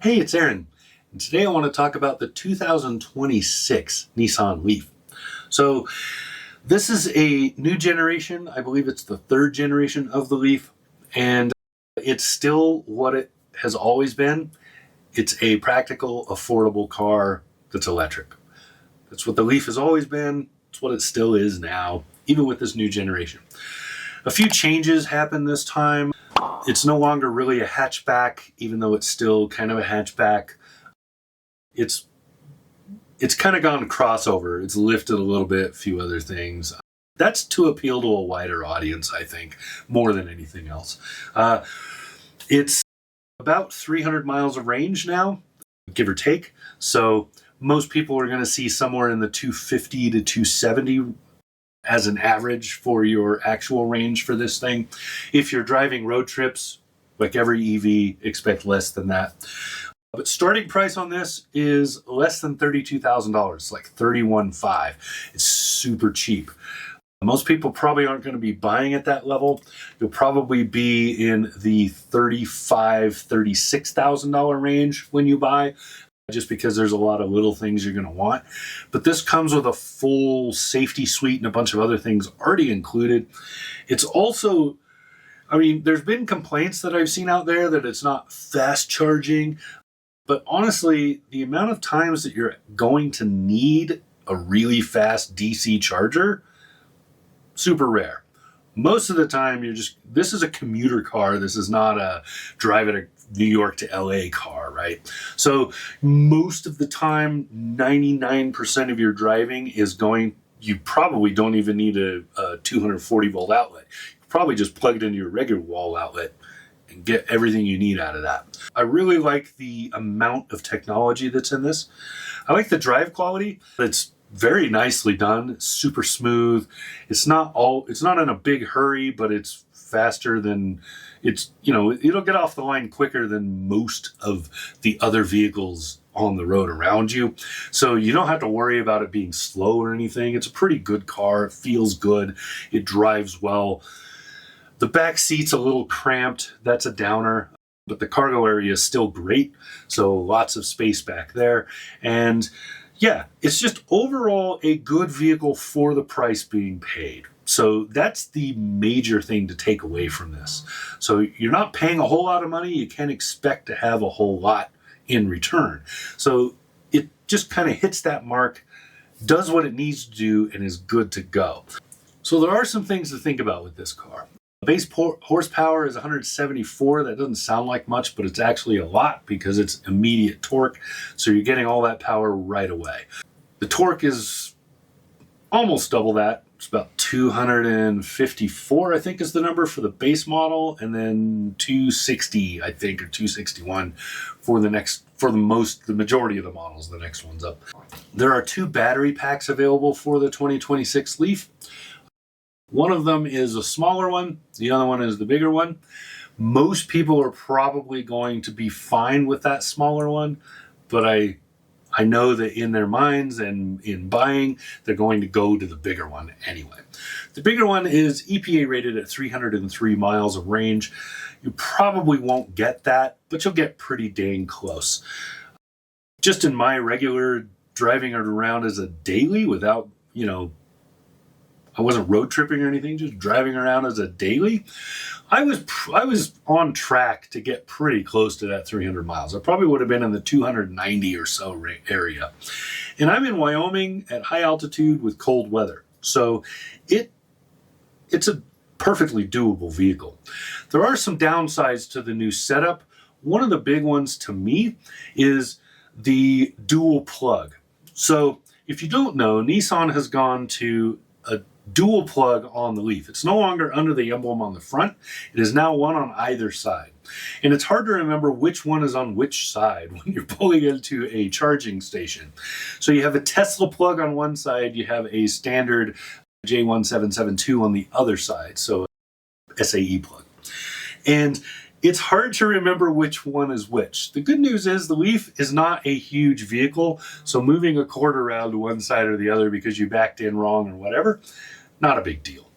Hey, it's Aaron, and today I want to talk about the 2026 Nissan LEAF. So this is a new generation. I believe it's the third generation of the LEAF, and it's still what it has always been. It's a practical, affordable car that's electric. That's what the LEAF has always been. It's what it still is now, even with this new generation. A few changes happened this time. It's no longer really a hatchback, even though it's still kind of a hatchback. It's kind of gone crossover. It's lifted a little bit, a few other things. That's to appeal to a wider audience, I think, more than anything else. It's about 300 miles of range now, give or take. So most people are going to see somewhere in the 250 to 270 as an average for your actual range for this thing. If you're driving road trips, like every EV, expect less than that. But starting price on this is less than $32,000, like $31,500. It's super cheap. Most people probably aren't going to be buying at that level. You'll probably be in the $35,000, $36,000 range when you buy, just because there's a lot of little things you're going to want. But this comes with a full safety suite and a bunch of other things already included. It's also, there's been complaints that I've seen out there that it's not fast charging, but honestly, the amount of times that you're going to need a really fast DC charger, super rare. Most of the time, this is a commuter car. This is not a drive at a New York to LA car, right? So most of the time, 99% of your driving is you probably don't even need a 240 volt outlet. You probably just plug it into your regular wall outlet and get everything you need out of that. I really like the amount of technology that's in this. I like the drive quality. It's very nicely done, super smooth. It's not in a big hurry, but it's faster than it'll get off the line quicker than most of the other vehicles on the road around you. So you don't have to worry about it being slow or anything. It's a pretty good car. It feels good. It drives well. The back seat's a little cramped. That's a downer, but the cargo area is still great. So lots of space back there. And yeah, it's just overall a good vehicle for the price being paid. So that's the major thing to take away from this. So you're not paying a whole lot of money. You can't expect to have a whole lot in return. So it just kind of hits that mark, does what it needs to do, and is good to go. So there are some things to think about with this car. Base horsepower is 174. That doesn't sound like much, but it's actually a lot because it's immediate torque. So you're getting all that power right away. The torque is almost double that. It's about 254, I think, is the number for the base model, and then 260, I think, or 261 for the majority of the models. The next one's up. There are two battery packs available for the 2026 LEAF. One of them is a smaller one. The other one is the bigger one. Most people are probably going to be fine with that smaller one, but I know that in their minds and in buying, they're going to go to the bigger one anyway. The bigger one is EPA rated at 303 miles of range. You probably won't get that, but you'll get pretty dang close. Just in my regular driving it around as a daily without, I wasn't road tripping or anything, just driving around as a daily, I was on track to get pretty close to that 300 miles. I probably would have been in the 290 or so area. And I'm in Wyoming at high altitude with cold weather. So it's a perfectly doable vehicle. There are some downsides to the new setup. One of the big ones to me is the dual plug. So if you don't know, Nissan has gone to a dual plug on the LEAF. It's no longer under the emblem on the front. It is now one on either side. And it's hard to remember which one is on which side when you're pulling into a charging station. So you have a Tesla plug on one side, you have a standard J1772 on the other side, so SAE plug. And it's hard to remember which one is which. The good news is the LEAF is not a huge vehicle, so moving a cord around to one side or the other because you backed in wrong or whatever, not a big deal.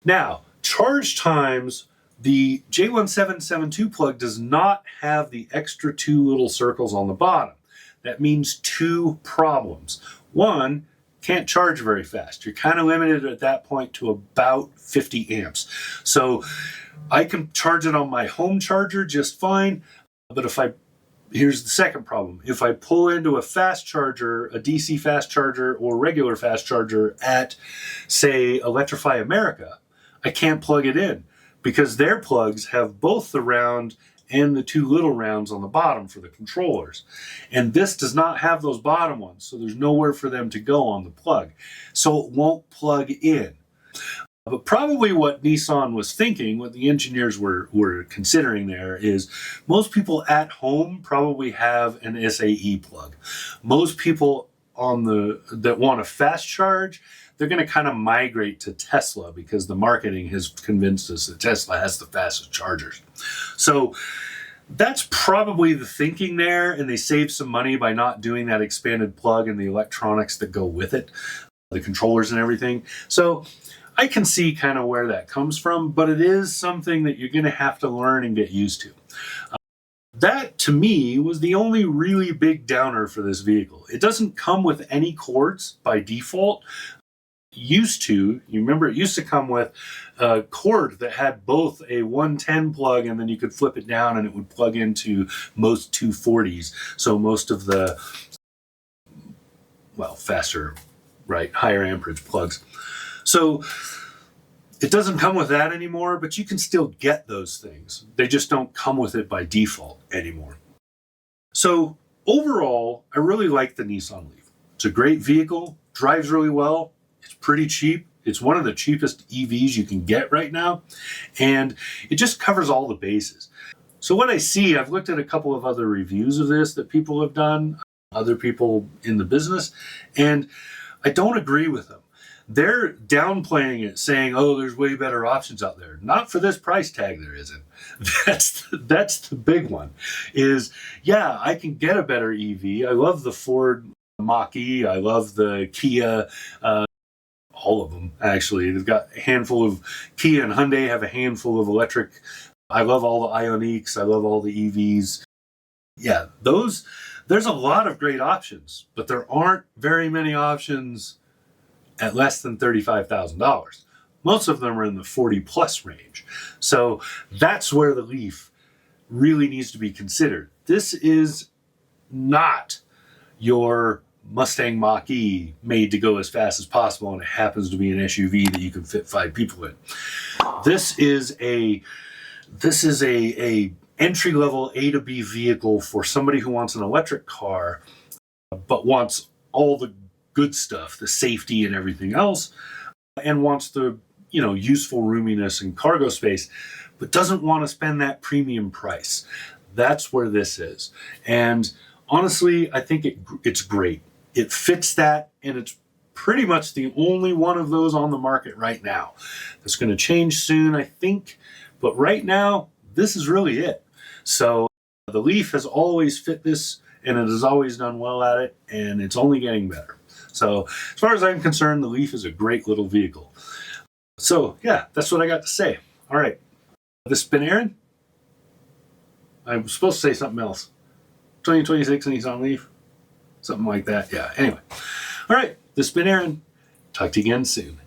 Now, charge times The J1772 plug does not have the extra 2 little circles on the bottom. That means 2 problems. One, can't charge very fast. You're kind of limited at that point to about 50 amps. So I can charge it on my home charger just fine, but here's the second problem. If I pull into a fast charger, a DC fast charger or regular fast charger at, say, Electrify America, I can't plug it in because their plugs have both the round and the 2 little rounds on the bottom for the controllers. And this does not have those bottom ones, so there's nowhere for them to go on the plug. So it won't plug in. But probably what Nissan was thinking, what the engineers were considering there, is most people at home probably have an SAE plug. Most people that want a fast charge, they're going to kind of migrate to Tesla because the marketing has convinced us that Tesla has the fastest chargers. So that's probably the thinking there, and they save some money by not doing that expanded plug and the electronics that go with it, the controllers and everything. So I can see kind of where that comes from, but it is something that you're going to have to learn and get used to. That, to me, was the only really big downer for this vehicle. It doesn't come with any cords by default. You remember it used to come with a cord that had both a 110 plug and then you could flip it down and it would plug into most 240s. So most of the, faster, higher amperage plugs. So it doesn't come with that anymore, but you can still get those things. They just don't come with it by default anymore. So overall, I really like the Nissan LEAF. It's a great vehicle, drives really well. It's pretty cheap. It's one of the cheapest EVs you can get right now. And it just covers all the bases. So what I see, I've looked at a couple of other reviews of this that people have done, other people in the business, and I don't agree with them. They're downplaying it, saying, oh, there's way better options out there. Not for this price tag, there isn't. That's the big one, is, yeah, I can get a better EV. I love the Ford Mach-E. I love the Kia, all of them, actually. They've got a handful of, Kia and Hyundai have a handful of electric. I love all the Ioniqs. I love all the EVs. Yeah, there's a lot of great options, but there aren't very many options at less than $35,000. Most of them are in the 40 plus range. So that's where the LEAF really needs to be considered. This is not your Mustang Mach-E made to go as fast as possible, and it happens to be an SUV that you can fit 5 people in. This is a entry-level A to B vehicle for somebody who wants an electric car, but wants all the good stuff, the safety and everything else, and wants the useful roominess and cargo space, but doesn't want to spend that premium price. That's where this is. And honestly, I think it's great. It fits that, and it's pretty much the only one of those on the market right now. That's going to change soon, I think, but right now, this is really it. So the LEAF has always fit this, and it has always done well at it, and it's only getting better. So as far as I'm concerned, the LEAF is a great little vehicle. So yeah, that's what I got to say. All right. This has been Aaron. I was supposed to say something else. 2026 Nissan LEAF. Something like that. Yeah. Anyway. All right. This has been Aaron. Talk to you again soon.